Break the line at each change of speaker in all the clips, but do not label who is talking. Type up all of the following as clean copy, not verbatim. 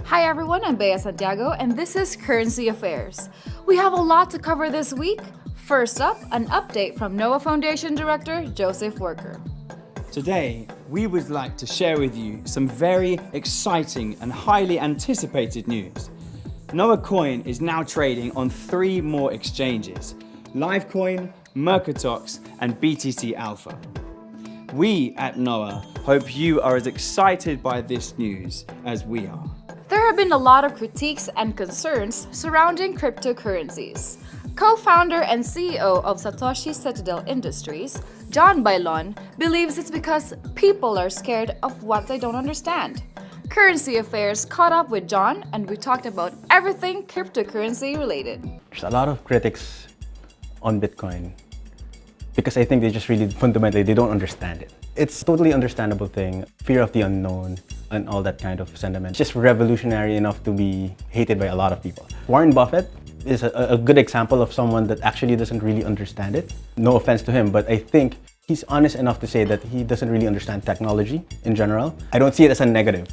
Hi everyone, I'm Bea Santiago and this is Currency Affairs. We have a lot to cover this week. First up, an update from NOAA Foundation Director Joseph Worker.
Today, we would like to share with you some very exciting and highly anticipated news. NOAA Coin is now trading on 3 more exchanges: Livecoin, Mercatox, and BTC Alpha. We at NOAA hope you are as excited by this news as we are.
There have been a lot of critiques and concerns surrounding cryptocurrencies. Co-founder and CEO of Satoshi Citadel Industries, John Bailon, believes it's because people are scared of what they don't understand. Currency Affairs caught up with John and we talked about everything cryptocurrency related.
There's a lot of critics on Bitcoin because I think they just really fundamentally, they don't understand it. It's a totally understandable thing, fear of the unknown and all that kind of sentiment. It's just revolutionary enough to be hated by a lot of people. Warren Buffett is a good example of someone that actually doesn't really understand it. No offense to him, but I think he's honest enough to say that he doesn't really understand technology in general. I don't see it as a negative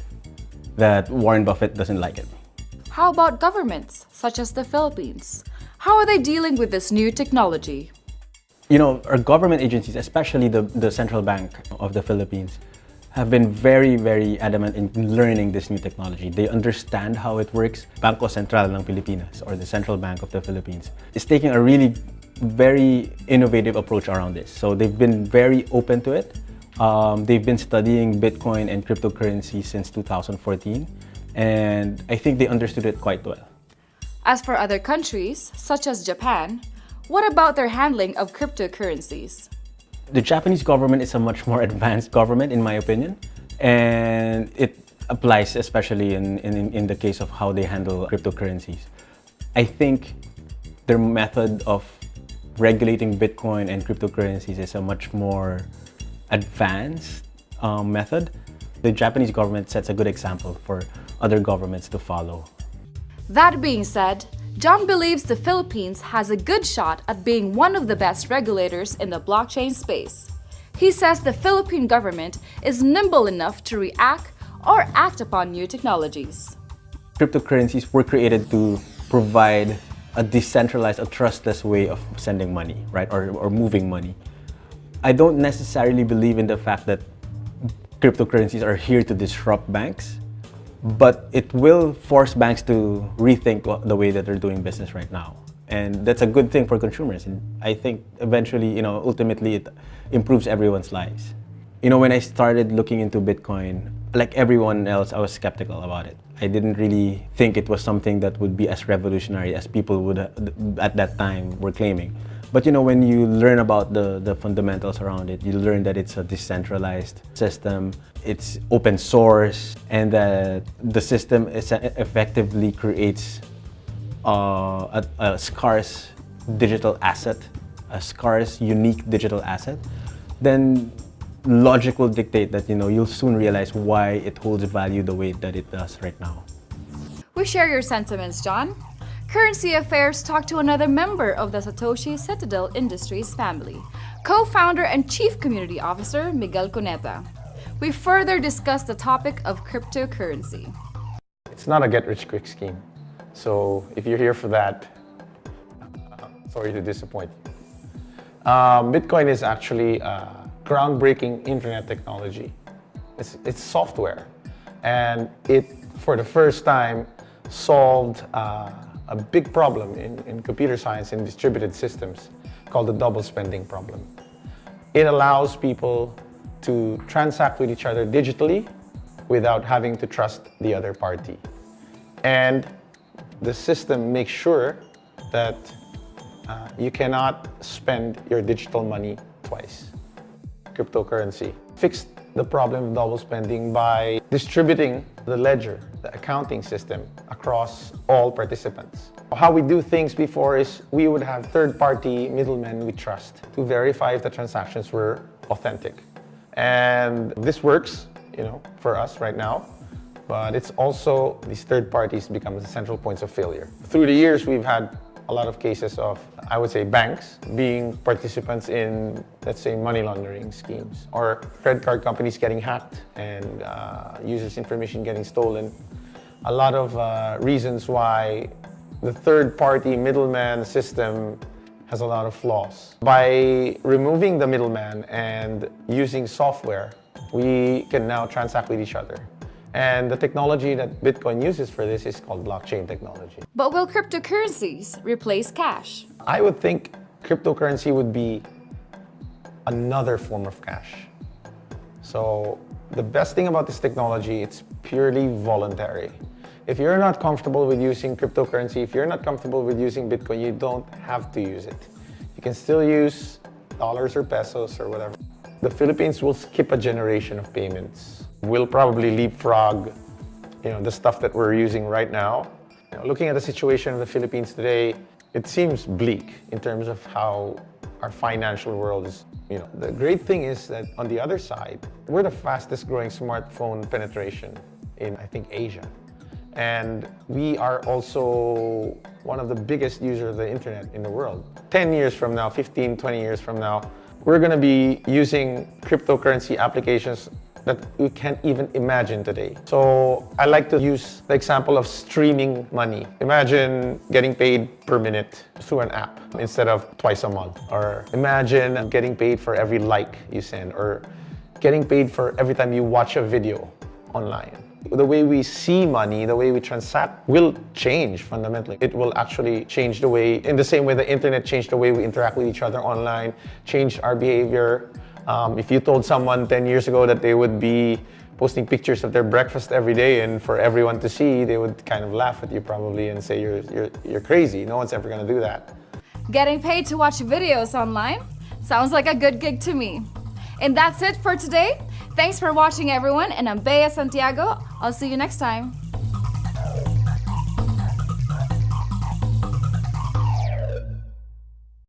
that Warren Buffett doesn't like it.
How about governments, such as the Philippines? How are they dealing with this new technology?
You know, our government agencies, especially the Central Bank of the Philippines, have been very, very adamant in learning this new technology. They understand how it works. Bangko Sentral ng Pilipinas, or the Central Bank of the Philippines, is taking a really very innovative approach around this. So they've been very open to it. They've been studying Bitcoin and cryptocurrency since 2014, and I think they understood it quite well.
As for other countries, such as Japan, what about their handling of cryptocurrencies?
The Japanese government is a much more advanced government, in my opinion, and it applies especially in the case of how they handle cryptocurrencies. I think their method of regulating Bitcoin and cryptocurrencies is a much more advanced method. The Japanese government sets a good example for other governments to follow.
That being said, John believes the Philippines has a good shot at being one of the best regulators in the blockchain space. He says the Philippine government is nimble enough to react or act upon new technologies.
Cryptocurrencies were created to provide a decentralized, a trustless way of sending money, right, or moving money. I don't necessarily believe in the fact that cryptocurrencies are here to disrupt banks, but it will force banks to rethink the way that they're doing business right now. And that's a good thing for consumers. And I think eventually, ultimately it improves everyone's lives. When I started looking into Bitcoin, like everyone else, I was skeptical about it. I didn't really think it was something that would be as revolutionary as people would at that time were claiming. But when you learn about the fundamentals around it, you learn that it's a decentralized system, it's open source, and that the system effectively creates a scarce digital asset, a scarce, unique digital asset, then logic will dictate that you'll soon realize why it holds value the way that it does right now.
We share your sentiments, John. Currency Affairs talked to another member of the Satoshi Citadel Industries family, co-founder and chief community officer Miguel Cuneta. We further discussed the topic of cryptocurrency.
It's not a get-rich-quick scheme. So if you're here for that, sorry to disappoint you. Bitcoin is actually groundbreaking internet technology. It's software, and it, for the first time, solved a big problem in computer science and distributed systems called the double spending problem. It allows people to transact with each other digitally without having to trust the other party. And the system makes sure that you cannot spend your digital money twice. Cryptocurrency fixed the problem of double spending by distributing the ledger, the accounting system, across all participants. How we do things before is we would have third-party middlemen we trust to verify if the transactions were authentic. And this works, for us right now, but it's also these third parties become the central points of failure. Through the years, we've had a lot of cases of, I would say, banks being participants in, let's say, money laundering schemes, or credit card companies getting hacked and users' information getting stolen. a lot of reasons why the third-party middleman system has a lot of flaws. By removing the middleman and using software, we can now transact with each other. And the technology that Bitcoin uses for this is called blockchain technology.
But will cryptocurrencies replace cash?
I would think cryptocurrency would be another form of cash. So the best thing about this technology, it's purely voluntary. If you're not comfortable with using cryptocurrency, if you're not comfortable with using Bitcoin, you don't have to use it. You can still use dollars or pesos or whatever. The Philippines will skip a generation of payments. We'll probably leapfrog, the stuff that we're using right now. Looking at the situation of the Philippines today, it seems bleak in terms of how our financial world is. The great thing is that on the other side, we're the fastest growing smartphone penetration in, I think, Asia. And we are also one of the biggest users of the internet in the world. 10 years from now, 15, 20 years from now, we're going to be using cryptocurrency applications that we can't even imagine today. So I like to use the example of streaming money. Imagine getting paid per minute through an app instead of twice a month. Or imagine getting paid for every like you send, or getting paid for every time you watch a video online. The way we see money, the way we transact will change fundamentally. It will actually change the way, in the same way the internet changed the way we interact with each other online, changed our behavior. If you told someone 10 years ago that they would be posting pictures of their breakfast every day and for everyone to see, they would kind of laugh at you probably and say you're crazy. No one's ever gonna do that.
Getting paid to watch videos online? Sounds like a good gig to me. And that's it for today. Thanks for watching, everyone, and I'm Bea Santiago. I'll see you next time.